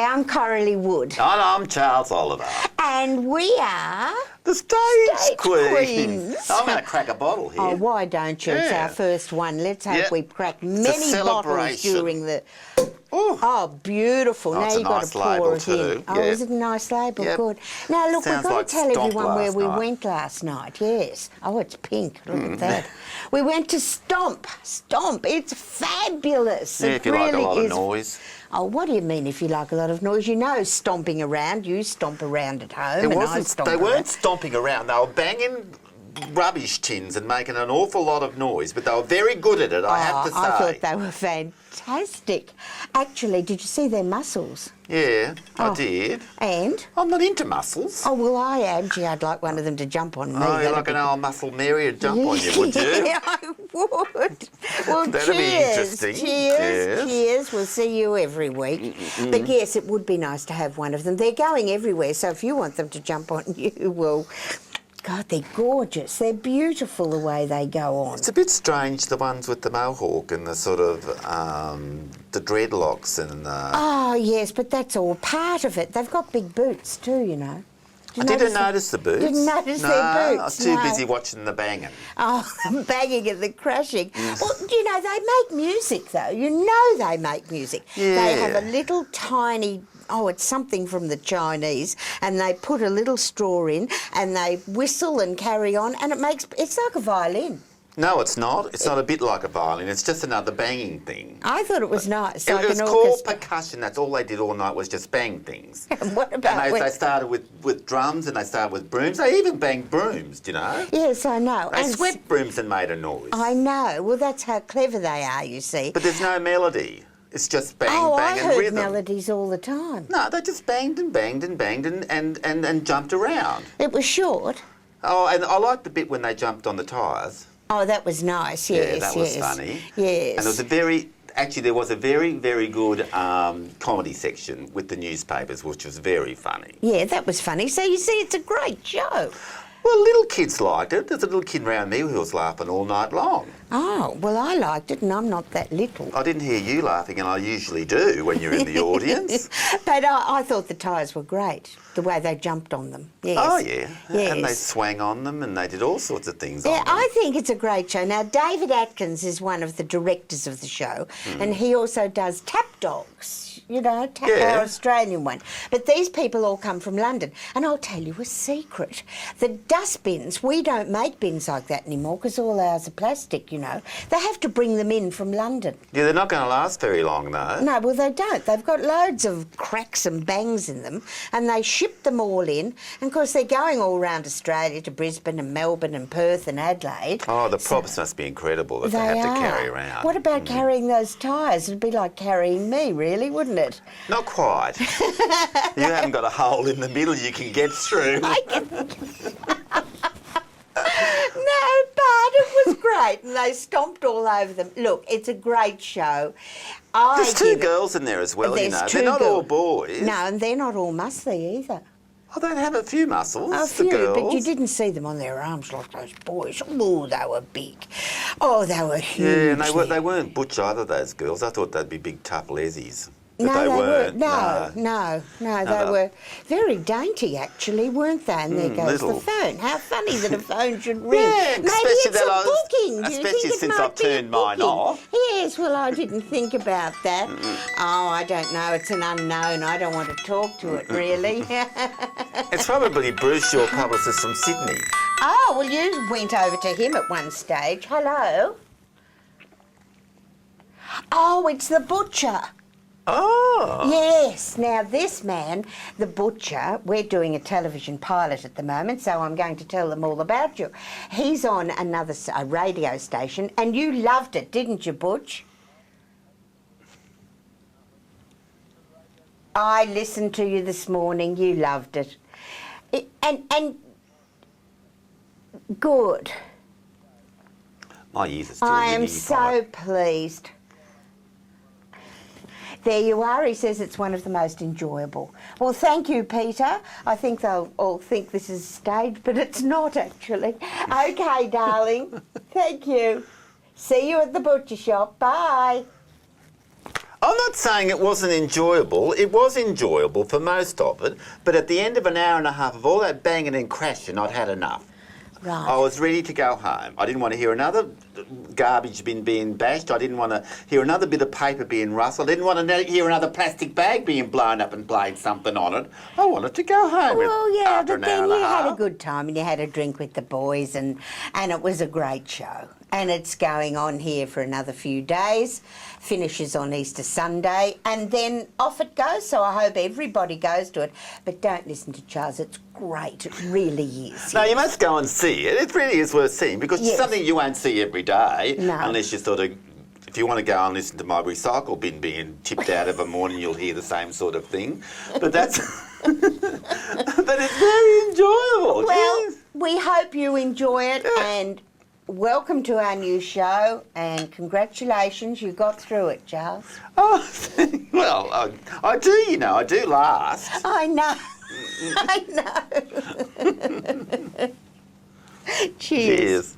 Hi, I'm Coralie Wood. And I'm Charles Oliver. And we are... The Stage Queens. I'm going to crack a bottle here. Oh, why don't you? It's Yeah. our first one. Let's hope Yep. we crack a many bottles celebration. during the... Ooh. Oh, beautiful. Oh, now it's a you've got nice to pour label it too. in. Oh, Yeah. is it a nice label? Yep. Good. Now, look, Sounds we've got like to tell Stomp everyone where last we night. went last night. Yes. Oh, it's pink. Look at that. We went to Stomp. Stomp. It's fabulous. Yeah, It if you really like a lot is. of noise. Oh, what do you mean if you like a lot of noise? You know stomping around. You stomp around at home and I stomp They around. weren't stomping around. They were banging rubbish tins and making an awful lot of noise, but they were very good at it, I have to say. I thought they were fantastic. Actually, did you see their muscles? Yeah, I did. And? I'm not into muscles. Oh, well, I am. Gee, I'd like one of them to jump on me. Oh, you're That'd like be an old muscle Mary to jump on you, would you? Yeah, I would. Well, That'd be cheers. interesting. Cheers. Yes. Cheers. We'll see you every week. But yes, it would be nice to have one of them. They're going everywhere, so if you want them to jump on you, well, God, they're gorgeous. They're beautiful the way they go on. It's a bit strange, the ones with the mohawk and the sort of, the dreadlocks and... Oh, yes, but that's all part of it. They've got big boots too, you know. I didn't notice the boots. Didn't notice no, their boots, I was too no. busy watching the banging. Oh, banging and the crashing. Well, you know, they make music, though. You know they make music. They have a Yeah. little tiny... Oh, it's something from the Chinese, and they put a little straw in, and they whistle and carry on, and it makes... It's like a violin. No, it's not. It's not a bit like a violin. It's just another banging thing. I thought it was nice, It like was an called orchestra. percussion. That's all they did all night was just bang things. And what about... And when- they started with drums and they started with brooms. They even banged brooms, do you know? Yes, I know. They And swept brooms and made a noise. I know. Well, that's how clever they are, you see. But there's no melody. It's just bang, Oh, bang I and heard rhythm. melodies all the time. No, they just banged and banged and banged and jumped around. It was short. Oh, and I liked the bit when they jumped on the tyres. Oh, that was nice, yes, Yeah, that was yes. funny. Yes. And there was a very, actually there was a very, very good comedy section with the newspapers, which was very funny. Yeah, that was funny. So you see, it's a great show. Well, little kids liked it. There's a little kid around me who was laughing all night long. Oh, well, I liked it, and I'm not that little. I didn't hear you laughing, and I usually do when you're in the audience. But I thought the tyres were great, the way they jumped on them. Yes. Oh, yeah. Yes. And they swang on them, and they did all sorts of things Yeah, on them. I think it's a great show. Now, David Atkins is one of the directors of the show, and he also does Tap Dogs, you know, our Australian one. But these people all come from London. And I'll tell you a secret. The dustbins, we don't make bins like that anymore because all ours are plastic, you know. They have to bring them in from London. Yeah, they're not going to last very long, though. No, well, they don't. They've got loads of cracks and bangs in them, and they ship them all in. And, of course, they're going all around Australia to Brisbane and Melbourne and Perth and Adelaide. Oh, the props must be incredible that they have to carry around. What about carrying those tyres? It'd be like carrying me, really, wouldn't it? Not quite. You haven't got a hole in the middle you can get through. No, but it was great, and they stomped all over them. Look, it's a great show. There's two girls in there as well, you know. They're not all boys. No, and they're not all muscly either. Oh, they have a few muscles, A the few, girls. but you didn't see them on their arms like those boys. Oh, they were big. Oh, they were huge. Yeah, and they weren't butch either, those girls. I thought they'd be big, tough lesies. But No, they weren't. No, they were very dainty, actually, weren't they? And there goes little. the phone. How funny that a phone should ring. Yeah, Maybe especially it's that a booking. Do you especially think it since might I've be a turned mine booking? off. Yes, well, I didn't think about that. Oh, I don't know. It's an unknown. I don't want to talk to it, really. It's probably Bruce, your publicist from Sydney. Oh, well, you went over to him at one stage. Hello. Oh, it's the butcher. Oh. Yes. Now, this man, the butcher, we're doing a television pilot at the moment, so I'm going to tell them all about you. He's on a radio station, and you loved it, didn't you, Butch? I listened to you this morning. You loved it. And good. My ears are still I am ringing, so pleased. There you are. He says it's one of the most enjoyable. Well, thank you, Peter. I think they'll all think this is staged, but it's not actually. Okay, darling. Thank you. See you at the butcher shop. Bye. I'm not saying it wasn't enjoyable. It was enjoyable for most of it. But at the end of an hour and a half of all that banging and crashing, I'd had enough. Right. I was ready to go home. I didn't want to hear another garbage bin being bashed. I didn't want to hear another bit of paper being rustled. I didn't want to hear another plastic bag being blown up and played something on it. I wanted to go home. Well, yeah, after but an hour then and you a half. had a good time and you had a drink with the boys and it was a great show. And it's going on here for another few days, finishes on Easter Sunday, and then off it goes. So I hope everybody goes to it. But don't listen to Charles, it's great, it really is. No, you must go and see it. It really is worth seeing because it's something you won't see every day unless you sort of... If you want to go and listen to my recycle bin being tipped out of a morning, you'll hear the same sort of thing. But that's... but it's very enjoyable. Well, yes. we hope you enjoy it and welcome to our new show and congratulations, you got through it, Charles. Oh, well, I do, you know, I do last. I know. I know. Cheers. Cheers.